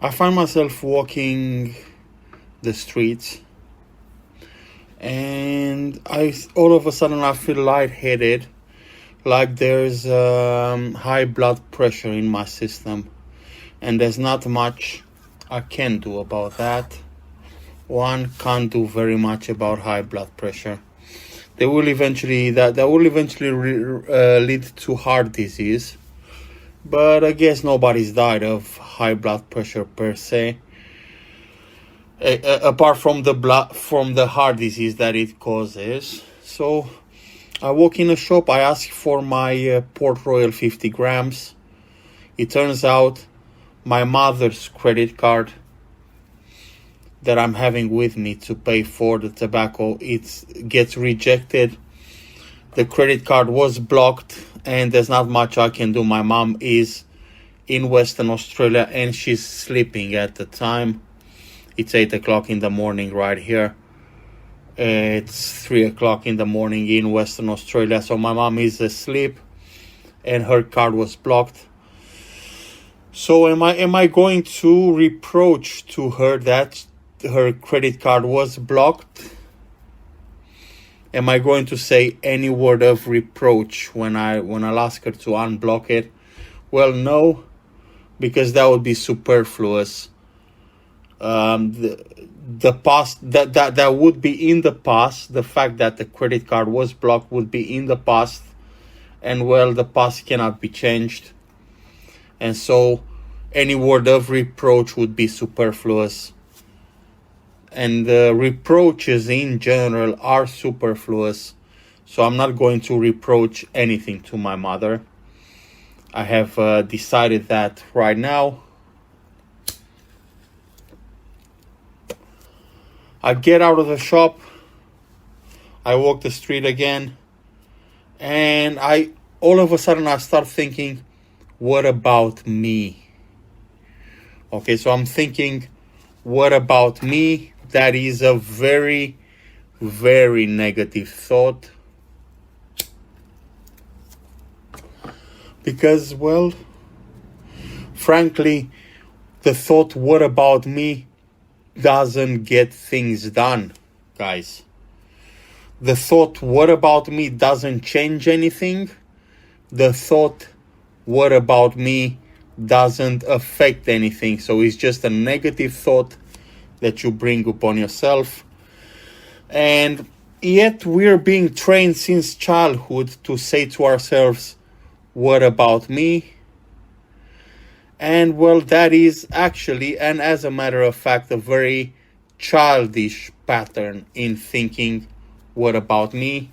I find myself walking the streets, and all of a sudden I feel lightheaded, like there's high blood pressure in my system, and there's not much I can do about that. One can't do very much about high blood pressure. That will eventually lead to heart disease. But I guess nobody's died of high blood pressure per se, apart from the heart disease that it causes. So I walk in a shop. I ask for my Port Royal 50 grams. It turns out my mother's credit card that I'm having with me to pay for the tobacco, it gets rejected. The credit card was blocked, and there's not much I can do. My mom is in Western Australia, and she's sleeping at the time. It's 8 o'clock in the morning right here. It's 3 o'clock in the morning in Western Australia. So my mom is asleep, and her card was blocked. So am I going to reproach to her that her credit card was blocked? Am I going to say any word of reproach when I'll ask her to unblock it? Well, no, because that would be superfluous. The past that would be in the past. The fact that the credit card was blocked would be in the past, and well, the past cannot be changed, and so any word of reproach would be superfluous. And reproaches in general are superfluous, so I'm not going to reproach anything to my mother. I have decided that right now. I get out of the shop, I walk the street again, and all of a sudden I start thinking, what about me? Okay, so I'm thinking, what about me? That is a very, very negative thought. Because, well, frankly, the thought, what about me, doesn't get things done, guys. The thought, what about me, doesn't change anything. The thought, what about me, doesn't affect anything. So it's just a negative thought that you bring upon yourself. And yet we're being trained since childhood to say to ourselves, what about me? And well, that is actually, and as a matter of fact, a very childish pattern in thinking, what about me?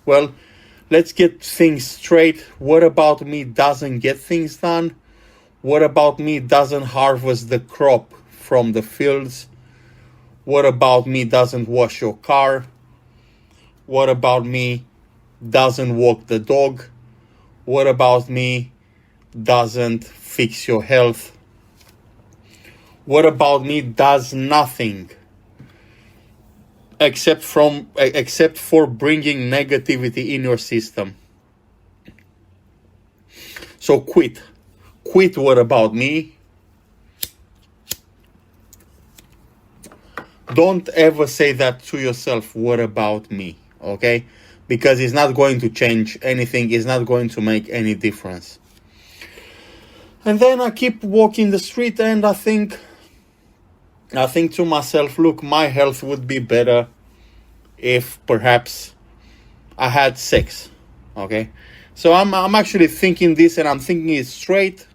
Well, let's get things straight. What about me doesn't get things done? What about me doesn't harvest the crop from the fields? What about me doesn't wash your car? What about me doesn't walk the dog? What about me doesn't fix your health? What about me does nothing except for bringing negativity in your system? So quit what about me. Don't ever say that to yourself, what about me, okay? Because it's not going to change anything. It's not going to make any difference. And then I keep walking the street, and I think to myself, look, my health would be better if perhaps I had sex, okay? So I'm actually thinking this, and I'm thinking it straight.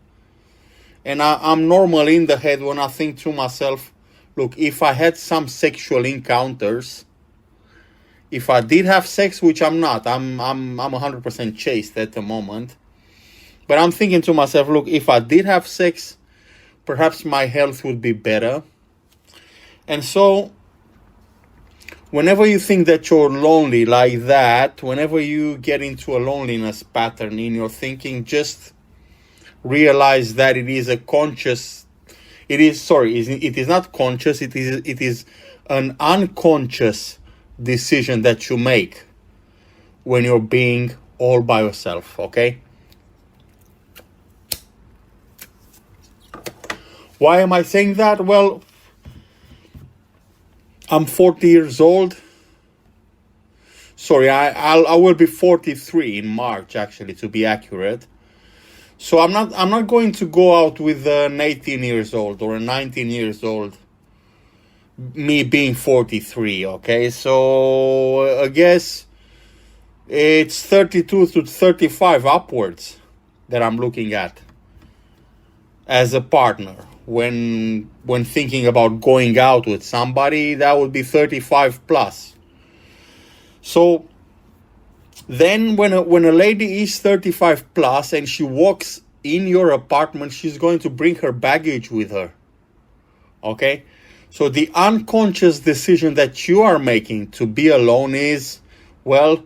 And I'm normal in the head when I think to myself, look, if I had some sexual encounters, if I did have sex, which I'm not, I'm 100% chaste at the moment. But I'm thinking to myself, look, if I did have sex, perhaps my health would be better. And so, whenever you think that you're lonely like that, whenever you get into a loneliness pattern in your thinking, just realize that it is not conscious, it is an unconscious decision that you make when you're being all by yourself, okay? Why am I saying that? Well, I'm 40 years old. Sorry, I will be 43 in March, actually, to be accurate. So I'm not going to go out with an 18 years old or a 19 years old, me being 43, okay? So I guess it's 32 to 35 upwards that I'm looking at as a partner. When thinking about going out with somebody, that would be 35 plus. So then when a lady is 35 plus and she walks in your apartment, she's going to bring her baggage with her. Okay? So the unconscious decision that you are making to be alone is, well,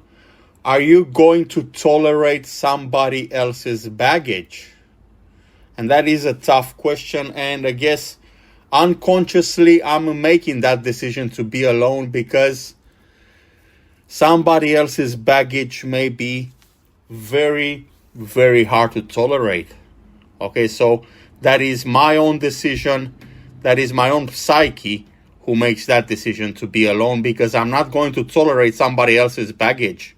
are you going to tolerate somebody else's baggage? And that is a tough question. And I guess unconsciously I'm making that decision to be alone because somebody else's baggage may be very, very hard to tolerate. Okay, so that is my own decision. That is my own psyche who makes that decision to be alone, because I'm not going to tolerate somebody else's baggage.